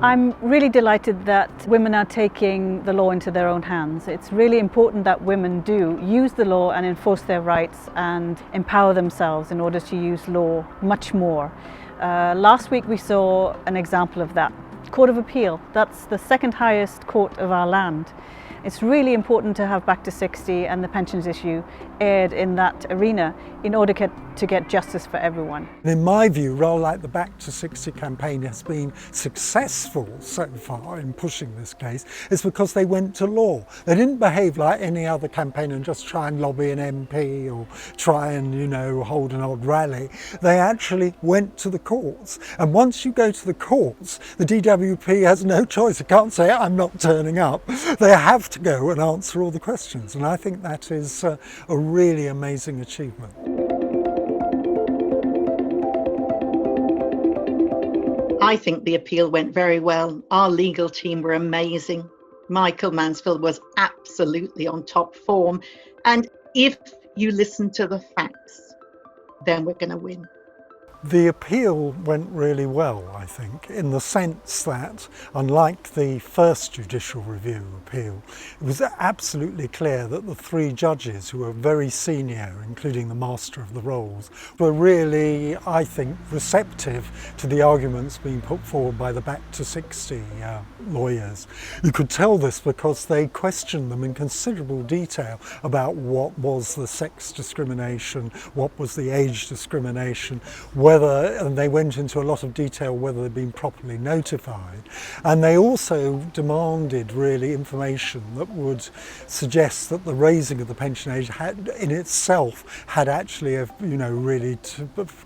I'm really delighted that women are taking the law into their own hands. It's really important that women do use the law and enforce their rights and empower themselves in order to use law much more. Last week we saw an example of that. Court of Appeal, that's the second highest court of our land. It's really important to have Back to 60 and the pensions issue aired in that arena in order to get justice for everyone. In my view, role like the Back to 60 campaign has been successful so far in pushing this case is because they went to law. They didn't behave like any other campaign and just try and lobby an MP or try and, hold an odd rally. They actually went to the courts. And once you go to the courts, the DWP has no choice. It can't say, I'm not turning up. They have to go and answer all the questions. And I think that is a really amazing achievement. I think the appeal went very well. Our legal team were amazing. Michael Mansfield was absolutely on top form. And if you listen to the facts, then we're going to win. The appeal went really well, I think, in the sense that, unlike the first judicial review appeal, it was absolutely clear that the three judges, who were very senior, including the Master of the Rolls, were really, I think, receptive to the arguments being put forward by the Back to 60 lawyers. You could tell this because they questioned them in considerable detail about what was the sex discrimination, what was the age discrimination, and they went into a lot of detail whether they'd been properly notified. And they also demanded really information that would suggest that the raising of the pension age had actually, really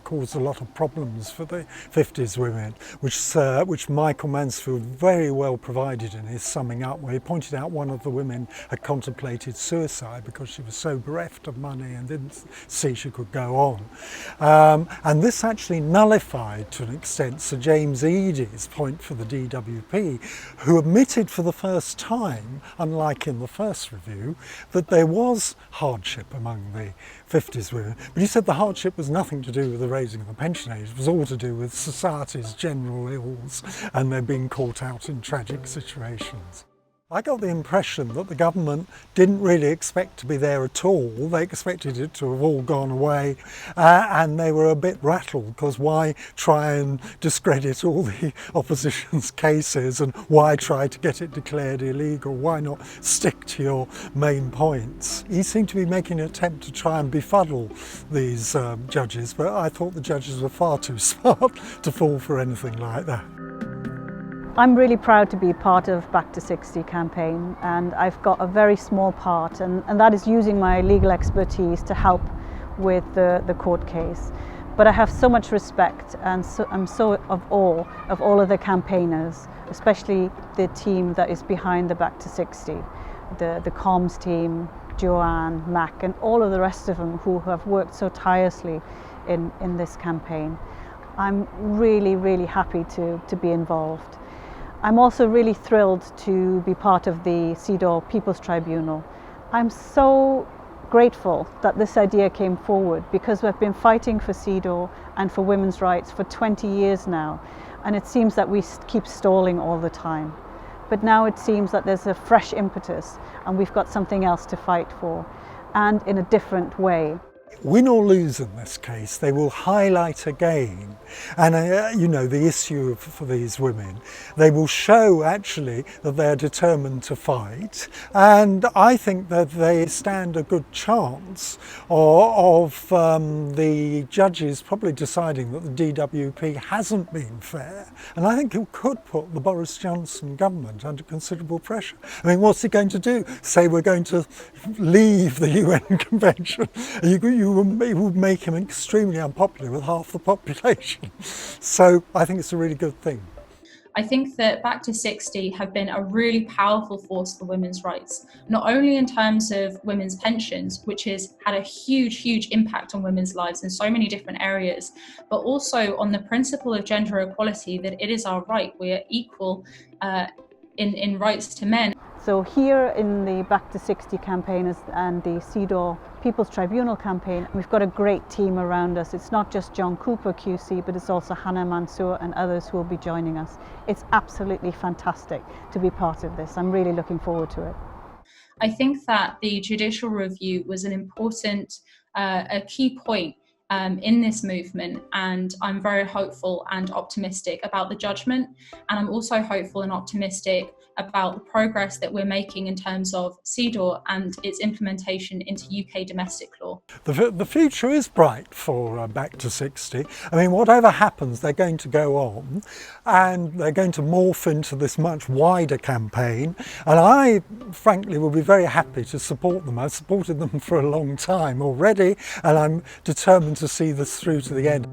caused a lot of problems for the 50s women, which Michael Mansfield very well provided in his summing up, where he pointed out one of the women had contemplated suicide because she was so bereft of money and didn't see she could go on. And this actually nullified to an extent Sir James Eadie's point for the DWP, who admitted for the first time, unlike in the first review, that there was hardship among the 50s women. But he said the hardship was nothing to do with the raising of the pension age, it was all to do with society's general ills and they're being caught out in tragic situations. I got the impression that the government didn't really expect to be there at all. They expected it to have all gone away, and they were a bit rattled because why try and discredit all the opposition's cases, and why try to get it declared illegal? Why not stick to your main points? He seemed to be making an attempt to try and befuddle these judges, but I thought the judges were far too smart to fall for anything like that. I'm really proud to be part of Back to 60 campaign, and I've got a very small part, and that is using my legal expertise to help with the court case. But I have so much respect, and I'm so of awe of all of the campaigners, especially the team that is behind the Back to 60, the comms team, Joanne, Mac, and all of the rest of them who have worked so tirelessly in this campaign. I'm really, really happy to be involved. I'm also really thrilled to be part of the CEDAW People's Tribunal. I'm so grateful that this idea came forward because we've been fighting for CEDAW and for women's rights for 20 years now, and it seems that we keep stalling all the time. But now it seems that there's a fresh impetus and we've got something else to fight for, and in a different way. Win or lose in this case, they will highlight again, and the issue for these women. They will show actually that they're determined to fight, and I think that they stand a good chance of the judges probably deciding that the DWP hasn't been fair, and I think it could put the Boris Johnson government under considerable pressure. I mean, what's it going to do? Say we're going to leave the UN Convention? It would make him extremely unpopular with half the population. So I think it's a really good thing. I think that Back to 60 have been a really powerful force for women's rights, not only in terms of women's pensions, which has had a huge impact on women's lives in so many different areas, but also on the principle of gender equality, that it is our right. We are equal in rights to men. So here in the Back to 60 campaigners and the CEDAW People's Tribunal campaign, we've got a great team around us. It's not just John Cooper QC, but it's also Hannah Mansour and others who will be joining us. It's absolutely fantastic to be part of this. I'm really looking forward to it. I think that the judicial review was an important, a key point in this movement, and I'm very hopeful and optimistic about the judgment, and I'm also hopeful and optimistic about the progress that we're making in terms of CEDAW and its implementation into UK domestic law. The future is bright for Back to 60. I mean, whatever happens, they're going to go on and they're going to morph into this much wider campaign, and I frankly will be very happy to support them. I've supported them for a long time already, and I'm determined to see this through to the end.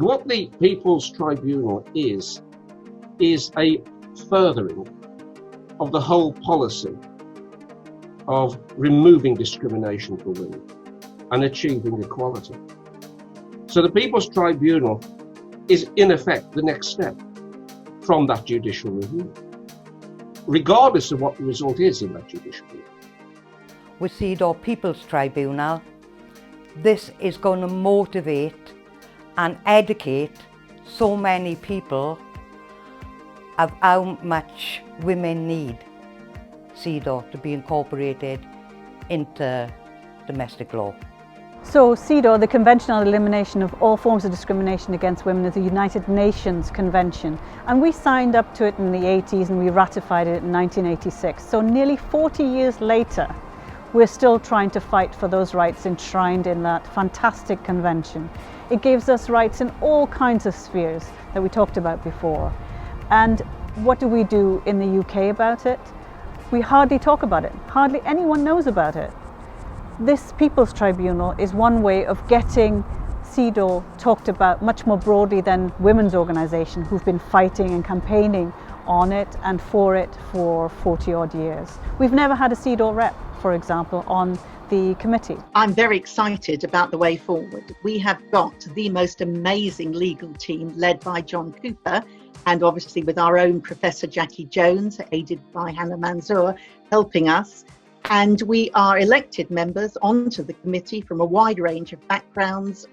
What the People's Tribunal is a furthering of the whole policy of removing discrimination for women and achieving equality. So the People's Tribunal is in effect the next step from that judicial review, regardless of what the result is in that judicial review. With CEDAW People's Tribunal, this is going to motivate and educate so many people of how much women need CEDAW to be incorporated into domestic law. So CEDAW, the Convention on Elimination of All Forms of Discrimination Against Women, is a United Nations convention, and we signed up to it in the 80s and we ratified it in 1986. So nearly 40 years later, we're still trying to fight for those rights enshrined in that fantastic convention. It gives us rights in all kinds of spheres that we talked about before. And what do we do in the UK about it? We hardly talk about it. Hardly anyone knows about it. This People's Tribunal is one way of getting CEDAW talked about much more broadly than women's organisations who've been fighting and campaigning on it and for it for 40 odd years. We've never had a CEDAW rep, for example, on the committee. I'm very excited about the way forward. We have got the most amazing legal team led by John Cooper, and obviously with our own Professor Jackie Jones, aided by Hannah Mansour, helping us. And we are elected members onto the committee from a wide range of backgrounds,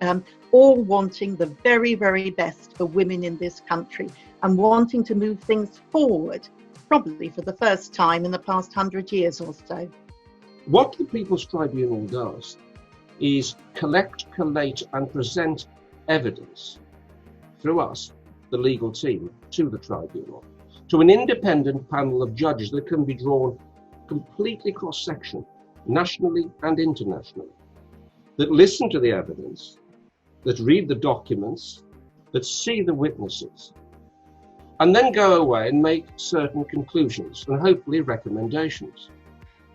all wanting the very, very best for women in this country and wanting to move things forward, probably for the first time in the past 100 years or so. What the People's Tribunal does is collect, collate and present evidence through us, the legal team, to the tribunal, to an independent panel of judges that can be drawn completely cross-section, nationally and internationally, that listen to the evidence, that read the documents, that see the witnesses, and then go away and make certain conclusions and hopefully recommendations.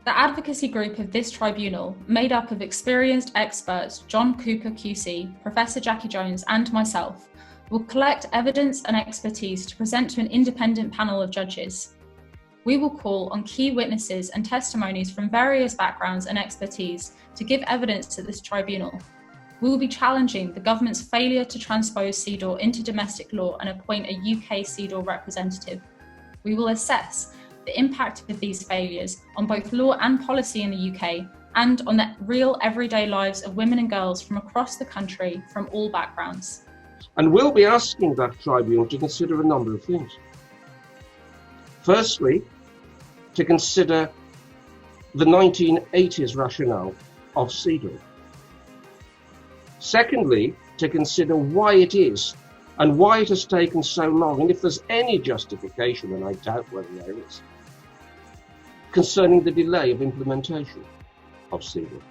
The advocacy group of this tribunal, made up of experienced experts John Cooper QC, Professor Jackie Jones and myself, will collect evidence and expertise to present to an independent panel of judges. We will call on key witnesses and testimonies from various backgrounds and expertise to give evidence to this tribunal. We will be challenging the government's failure to transpose CEDAW into domestic law and appoint a UK CEDAW representative. We will assess the impact of these failures on both law and policy in the UK and on the real everyday lives of women and girls from across the country from all backgrounds. And we'll be asking that tribunal to consider a number of things. Firstly, to consider the 1980s rationale of CEDAW. Secondly, to consider why it is and why it has taken so long, and if there's any justification, and I doubt whether there is, concerning the delay of implementation of CEDAW.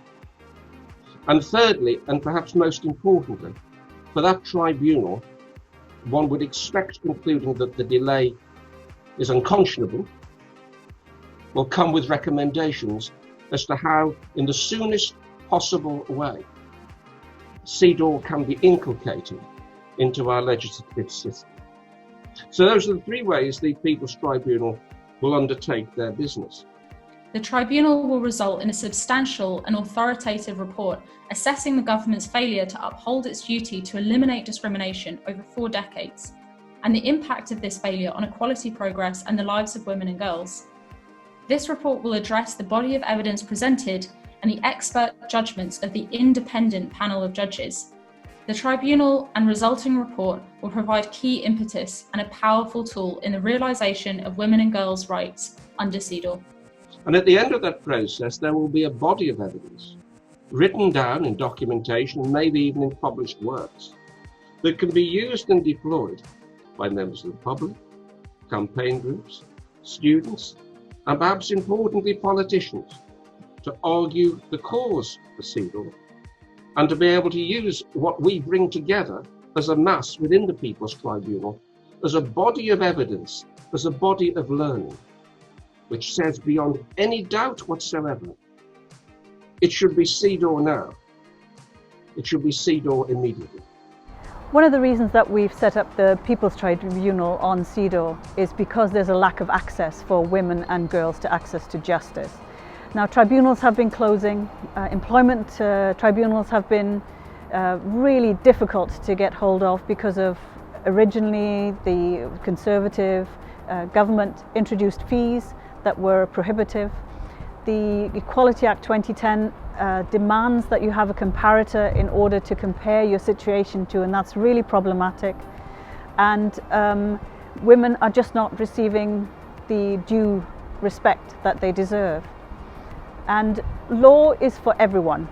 And thirdly, and perhaps most importantly, for that tribunal, one would expect concluding that the delay is unconscionable, will come with recommendations as to how, in the soonest possible way, CEDAW can be inculcated into our legislative system. So those are the three ways the People's Tribunal will undertake their business. The tribunal will result in a substantial and authoritative report assessing the government's failure to uphold its duty to eliminate discrimination over 4 decades. and the impact of this failure on equality progress and the lives of women and girls. This report will address the body of evidence presented and the expert judgments of the independent panel of judges. The tribunal and resulting report will provide key impetus and a powerful tool in the realisation of women and girls' rights under CEDAW. And at the end of that process, there will be a body of evidence, written down in documentation and maybe even in published works, that can be used and deployed by members of the public, campaign groups, students, and perhaps importantly politicians, to argue the cause for CEDAW and to be able to use what we bring together as a mass within the People's Tribunal as a body of evidence, as a body of learning, which says beyond any doubt whatsoever, it should be CEDAW now. It should be CEDAW immediately. One of the reasons that we've set up the People's Tribunal on CEDAW is because there's a lack of access for women and girls to access to justice. Now, tribunals have been closing, employment tribunals have been really difficult to get hold of because of originally the Conservative government introduced fees that were prohibitive. The Equality Act 2010 demands that you have a comparator in order to compare your situation to, and that's really problematic. And women are just not receiving the due respect that they deserve. And law is for everyone.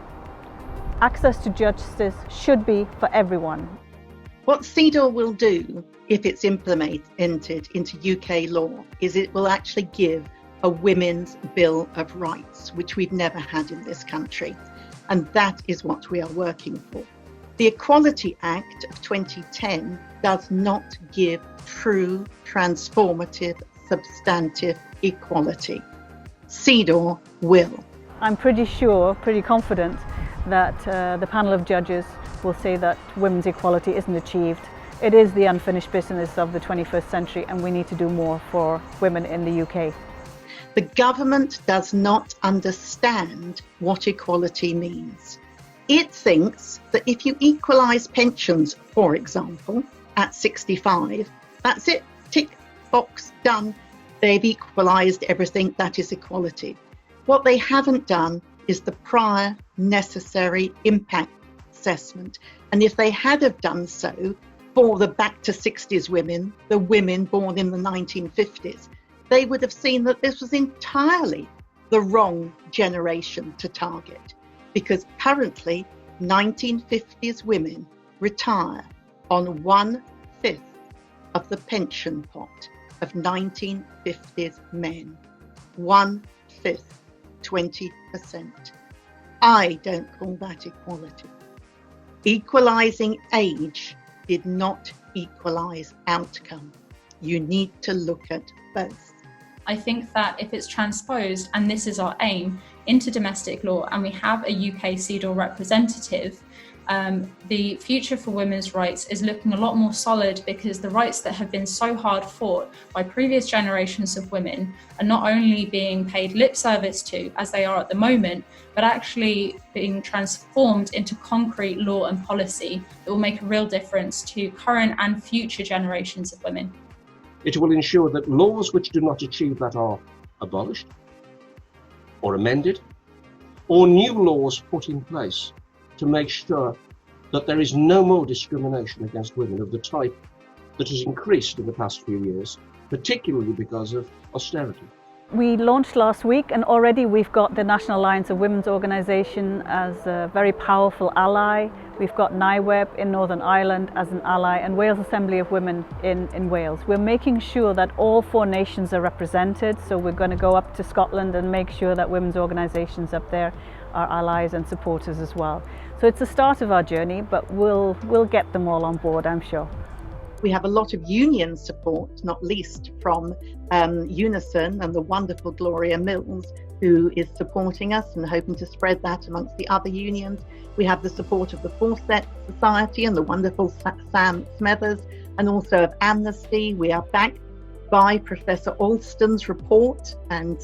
Access to justice should be for everyone. What CEDAW will do, if it's implemented into UK law, is it will actually give a Women's Bill of Rights, which we've never had in this country. And that is what we are working for. The Equality Act of 2010 does not give true, transformative, substantive equality. CEDAW will. I'm pretty sure, pretty confident that the panel of judges will say that women's equality isn't achieved. It is the unfinished business of the 21st century, and we need to do more for women in the UK. The government does not understand what equality means. It thinks that if you equalise pensions, for example, at 65, that's it, tick, box, done. They've equalised everything, that is equality. What they haven't done is the prior necessary impact assessment. And if they had have done so for the back to 60s women, the women born in the 1950s, they would have seen that this was entirely the wrong generation to target, because currently 1950s women retire on 1/5 of the pension pot of 1950s men. 1/5, 20%. I don't call that equality. Equalising age did not equalise outcome. You need to look at both. I think that if it's transposed, and this is our aim, into domestic law, and we have a UK CEDAW representative, the future for women's rights is looking a lot more solid, because the rights that have been so hard fought by previous generations of women are not only being paid lip service to, as they are at the moment, but actually being transformed into concrete law and policy that will make a real difference to current and future generations of women. It will ensure that laws which do not achieve that are abolished or amended, or new laws put in place to make sure that there is no more discrimination against women of the type that has increased in the past few years, particularly because of austerity. We launched last week, and already we've got the National Alliance of Women's Organisation as a very powerful ally. We've got NIWEB in Northern Ireland as an ally, and Wales Assembly of Women in Wales. We're making sure that all 4 nations are represented, so we're going to go up to Scotland and make sure that women's organisations up there are allies and supporters as well. So it's the start of our journey, but we'll get them all on board, I'm sure. We have a lot of union support, not least from Unison and the wonderful Gloria Mills, who is supporting us and hoping to spread that amongst the other unions. We have the support of the Forset Society and the wonderful Sam Smethers, and also of Amnesty. We are backed by Professor Alston's report, and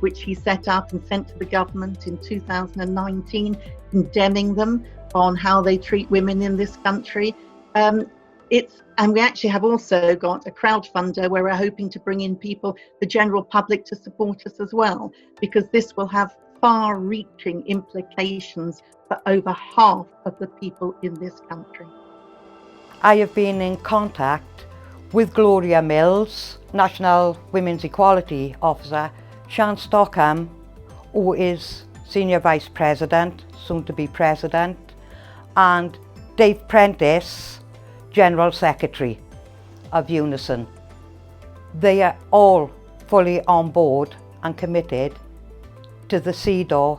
which he set up and sent to the government in 2019, condemning them on how they treat women in this country. And we actually have also got a crowdfunder where we're hoping to bring in people, the general public, to support us as well, because this will have far-reaching implications for over half of the people in this country. I have been in contact with Gloria Mills, National Women's Equality Officer, Sian Stockham, who is Senior Vice President, soon to be President, and Dave Prentice, General Secretary of Unison. They are all fully on board and committed to the CEDAW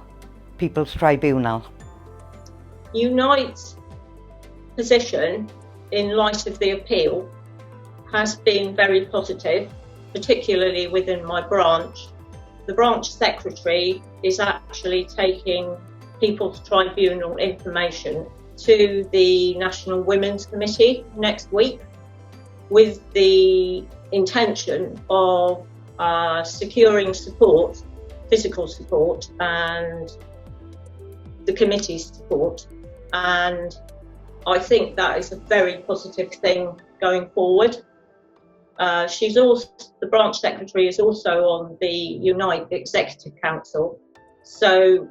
People's Tribunal. Unite's position in light of the appeal has been very positive, particularly within my branch. The branch secretary is actually taking People's Tribunal information to the National Women's Committee next week with the intention of securing support, physical support, and the committee's support. And I think that is a very positive thing going forward. The branch secretary is also on the Unite Executive Council. So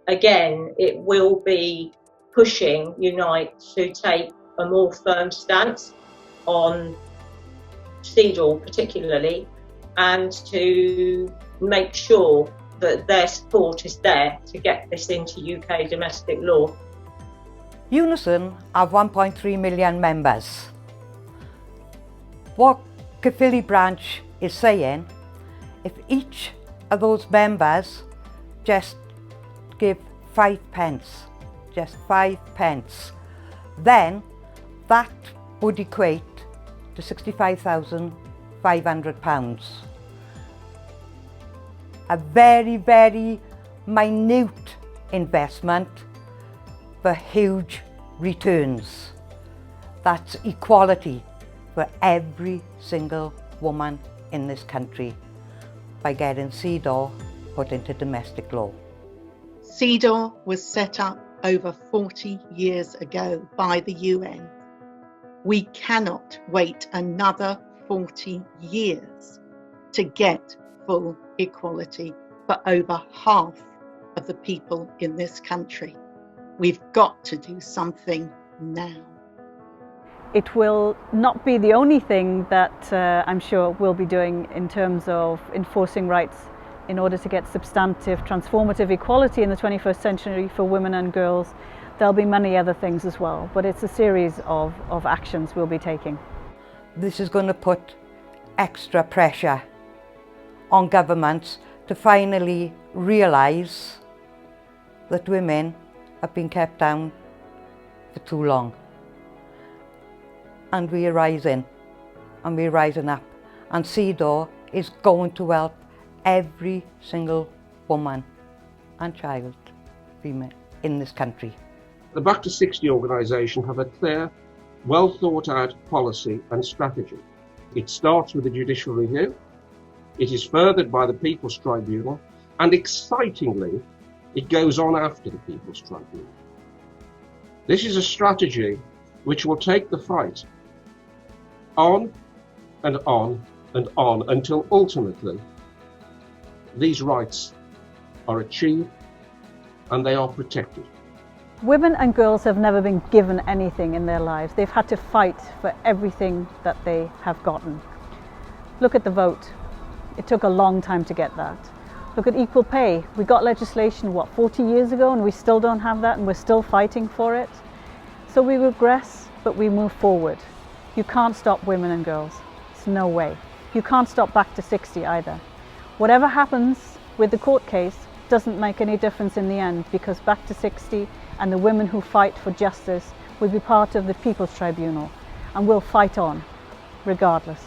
again, it will be pushing Unite to take a more firm stance on CEDAW particularly, and to make sure that their support is there to get this into UK domestic law. Unison have 1.3 million members. What Caerphilly branch is saying, if each of those members just give 5 pence, just 5 pence, then that would equate to £65,500. A very, very minute investment for huge returns. That's equality for every single woman in this country by getting CEDAW put into domestic law. CEDAW was set up over 40 years ago by the UN. We cannot wait another 40 years to get full equality for over half of the people in this country. We've got to do something now. It will not be the only thing that I'm sure we'll be doing in terms of enforcing rights in order to get substantive, transformative equality in the 21st century for women and girls. There'll be many other things as well, but it's a series of actions we'll be taking. This is going to put extra pressure on governments to finally realise that women have been kept down for too long. And we're rising, and we're rising up. And CEDAW is going to help every single woman and child, female, in this country. The Back to 60 organisation have a clear, well thought out policy and strategy. It starts with the judicial review, it is furthered by the People's Tribunal, and excitingly, it goes on after the People's Tribunal. This is a strategy which will take the fight on and on and on until ultimately these rights are achieved and they are protected. Women and girls have never been given anything in their lives. They've had to fight for everything that they have gotten. Look at the vote. It took a long time to get that. Look at equal pay. We got legislation, 40 years ago, and we still don't have that, and we're still fighting for it. So we regress, but we move forward. You can't stop women and girls. It's no way. You can't stop Back to 60 either. Whatever happens with the court case doesn't make any difference in the end, because Back to 60 and the women who fight for justice will be part of the People's Tribunal, and we'll fight on regardless.